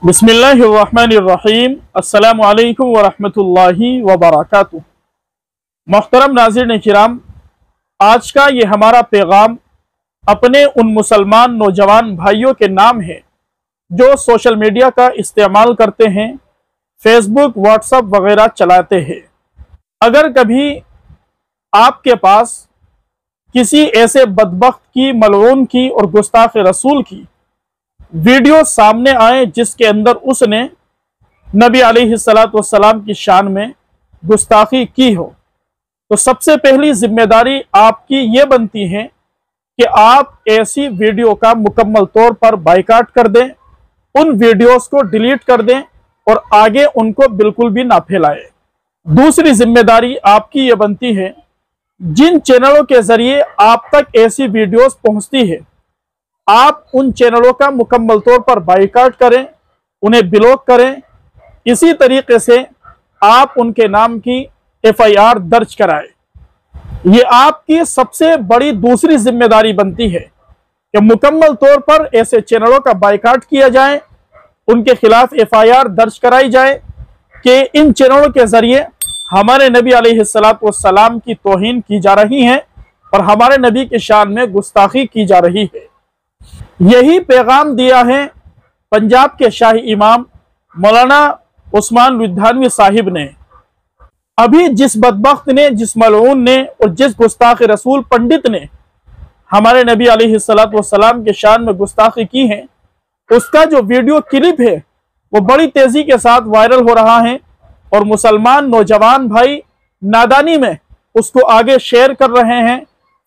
बिस्मिल्लाहिर्रहमानिर्रहीम। अस्सलामु अलैकुम वरहमतुल्लाहि वबरकातुहू। मोहतरम नाज़रीन किराम, आज का ये हमारा पैगाम अपने उन मुसलमान नौजवान भाइयों के नाम है जो सोशल मीडिया का इस्तेमाल करते हैं, फेसबुक व्हाट्सएप वगैरह चलाते हैं। अगर कभी आपके पास किसी ऐसे बदबख्त की, मलऊन की और गुस्ताख रसूल की वीडियो सामने आए जिसके अंदर उसने नबी अलैहिस्सलातु वस्सलाम की शान में गुस्ताखी की हो, तो सबसे पहली जिम्मेदारी आपकी ये बनती है कि आप ऐसी वीडियो का मुकम्मल तौर पर बायकॉट कर दें, उन वीडियोस को डिलीट कर दें और आगे उनको बिल्कुल भी ना फैलाएं। दूसरी जिम्मेदारी आपकी ये बनती है, जिन चैनलों के जरिए आप तक ऐसी वीडियोस पहुंचती है, आप उन चैनलों का मुकम्मल तौर पर बायकॉट करें, उन्हें ब्लॉक करें। इसी तरीके से आप उनके नाम की FIR दर्ज कराएं। ये आपकी सबसे बड़ी दूसरी जिम्मेदारी बनती है कि मुकम्मल तौर पर ऐसे चैनलों का बायकॉट किया जाए, उनके खिलाफ FIR दर्ज कराई जाए कि इन चैनलों के जरिए हमारे नबी अलैहिस्सलातु वस्सलाम की तौहीन की जा रही है और हमारे नबी की शान में गुस्ताखी की जा रही है। यही पैगाम दिया है पंजाब के शाही इमाम मौलाना उस्मान लुधियानवी साहिब ने। अभी जिस बदबख्त ने, जिस मलऊन ने और जिस गुस्ताख रसूल पंडित ने हमारे नबी अलैहिस्सलातु वस्सलाम के शान में गुस्ताखी की है, उसका जो वीडियो क्लिप है वो बड़ी तेजी के साथ वायरल हो रहा है और मुसलमान नौजवान भाई नादानी में उसको आगे शेयर कर रहे हैं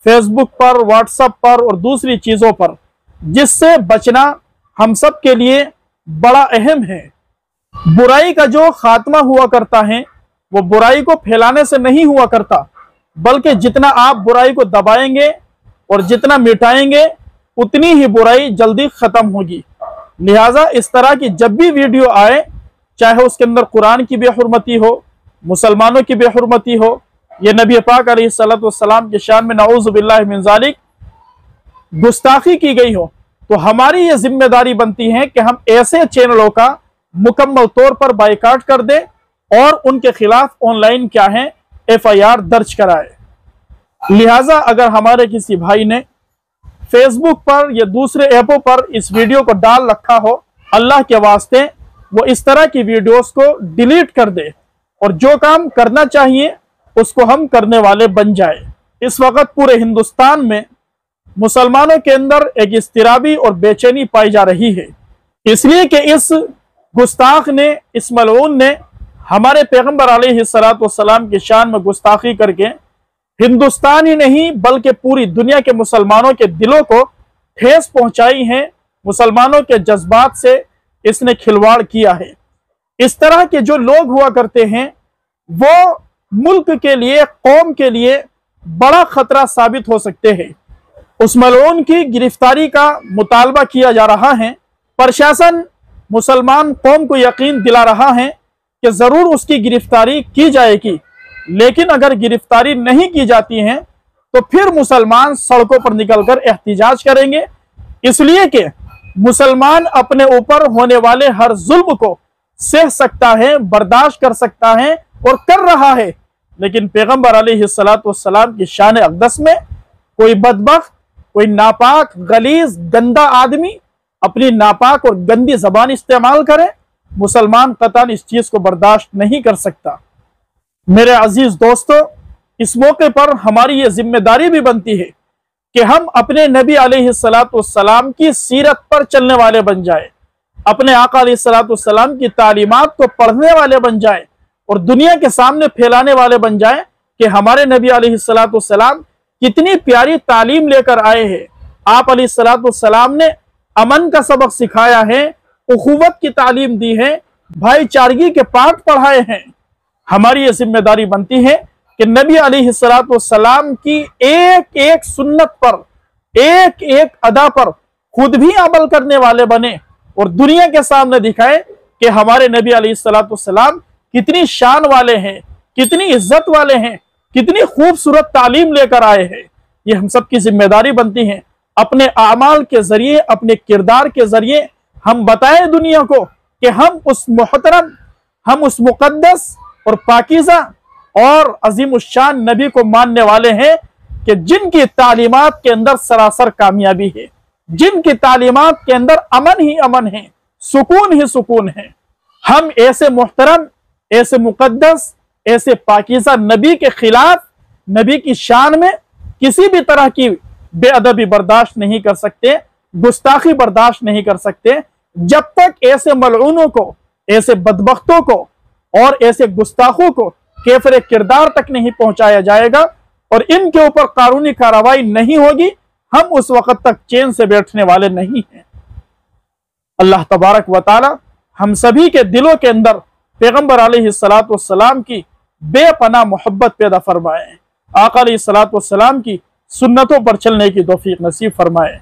फेसबुक पर, व्हाट्सएप पर और दूसरी चीजों पर, जिससे बचना हम सब के लिए बड़ा अहम है। बुराई का जो खात्मा हुआ करता है वो बुराई को फैलाने से नहीं हुआ करता, बल्कि जितना आप बुराई को दबाएंगे और जितना मिटाएंगे उतनी ही बुराई जल्दी खत्म होगी। लिहाजा इस तरह की जब भी वीडियो आए, चाहे उसके अंदर कुरान की बेहुरमती हो, मुसलमानों की बेहुरमती हो, यह नबी पाक अलैहिस्सलातु वस्सलाम की शान में नऊज़ु बिल्लाहि मिन ज़ालिक गुस्ताखी की गई हो, तो हमारी ये जिम्मेदारी बनती है कि हम ऐसे चैनलों का मुकम्मल तौर पर बायकॉट कर दें और उनके खिलाफ ऑनलाइन क्या है FIR दर्ज कराए। लिहाजा अगर हमारे किसी भाई ने फेसबुक पर या दूसरे ऐपों पर इस वीडियो को डाल रखा हो, अल्लाह के वास्ते वो इस तरह की वीडियोस को डिलीट कर दे और जो काम करना चाहिए उसको हम करने वाले बन जाए। इस वक्त पूरे हिंदुस्तान में मुसलमानों के अंदर एक इस्तिराबी और बेचैनी पाई जा रही है, इसलिए कि इस गुस्ताख ने, इस मलऊन ने हमारे पैगंबर अलैहिस्सलातु वस्सलाम की शान में गुस्ताखी करके हिंदुस्तान ही नहीं बल्कि पूरी दुनिया के मुसलमानों के दिलों को ठेस पहुंचाई है। मुसलमानों के जज्बात से इसने खिलवाड़ किया है। इस तरह के जो लोग हुआ करते हैं वो मुल्क के लिए, कौम के लिए बड़ा खतरा साबित हो सकते हैं। उस मलऊन की गिरफ्तारी का मुतालबा किया जा रहा है। प्रशासन मुसलमान कौम को यकीन दिला रहा है कि जरूर उसकी गिरफ्तारी की जाएगी, लेकिन अगर गिरफ्तारी नहीं की जाती है तो फिर मुसलमान सड़कों पर निकलकर एहतिजाज करेंगे, इसलिए कि मुसलमान अपने ऊपर होने वाले हर जुल्म को सह सकता है, बर्दाश्त कर सकता है और कर रहा है। लेकिन पैगंबर अलैहिस्सलातु वस्सलाम की शान अक़दस में कोई बदबख्त, कोई नापाक, गलीज, गंदा आदमी अपनी नापाक और गंदी जबान इस्तेमाल करे, मुसलमान कतई इस चीज को बर्दाश्त नहीं कर सकता। मेरे अजीज दोस्तों, इस मौके पर हमारी ये जिम्मेदारी भी बनती है कि हम अपने नबी अलैहिस्सलातु वस्सलाम की सीरत पर चलने वाले बन जाए, अपने आका अलैहिस्सलातु वस्सलाम की तालीमात को पढ़ने वाले बन जाए और दुनिया के सामने फैलाने वाले बन जाए कि हमारे नबी अलैहिस्सलातु वस्सलाम कितनी प्यारी तालीम लेकर आए हैं। आप अलैहिस्सलातु वस्सलाम ने अमन का सबक सिखाया है, उखुवत की तालीम दी है, भाईचारगी के पाठ पढ़ाए हैं। हमारी ये जिम्मेदारी बनती है कि नबी अलैहिस्सलातु वस्सलाम की एक एक सुन्नत पर, एक एक अदा पर खुद भी अमल करने वाले बने और दुनिया के सामने दिखाए कि हमारे नबी अलैहिस्सलातु वस्सलाम कितनी शान वाले हैं, कितनी इज्जत वाले हैं, कितनी खूबसूरत तालीम लेकर आए हैं। ये हम सब की जिम्मेदारी बनती है, अपने आमाल के जरिए, अपने किरदार के जरिए हम बताएं दुनिया को कि हम उस मोहतरम, हम उस मुकद्दस और पाकीज़ा और अजीमुश्शान नबी को मानने वाले हैं कि जिनकी तालीमात के अंदर सरासर कामयाबी है, जिनकी तालीमात के अंदर अमन ही अमन है, सुकून ही सुकून है। हम ऐसे मोहतरम, ऐसे मुकद्दस, ऐसे पाकीज़ा नबी के खिलाफ, नबी की शान में किसी भी तरह की बेअदबी बर्दाश्त नहीं कर सकते, गुस्ताखी बर्दाश्त नहीं कर सकते, जब तक ऐसे मलऊनों को, ऐसे बदबख्तों को और ऐसे गुस्ताखों को केफर किरदार तक नहीं पहुंचाया जाएगा और इनके ऊपर कानूनी कार्रवाई नहीं होगी, हम उस वक्त तक चैन से बैठने वाले नहीं हैं। अल्लाह तबारक व तआला हम सभी के दिलों के अंदर पैगंबर अलैहिस्सलातु वस्सलाम की बेपनाह मोहब्बत पैदा फरमाए, आका अलैहिस्सलातु वस्सलाम की सुन्नतों पर चलने की तौफीक नसीब फरमाए।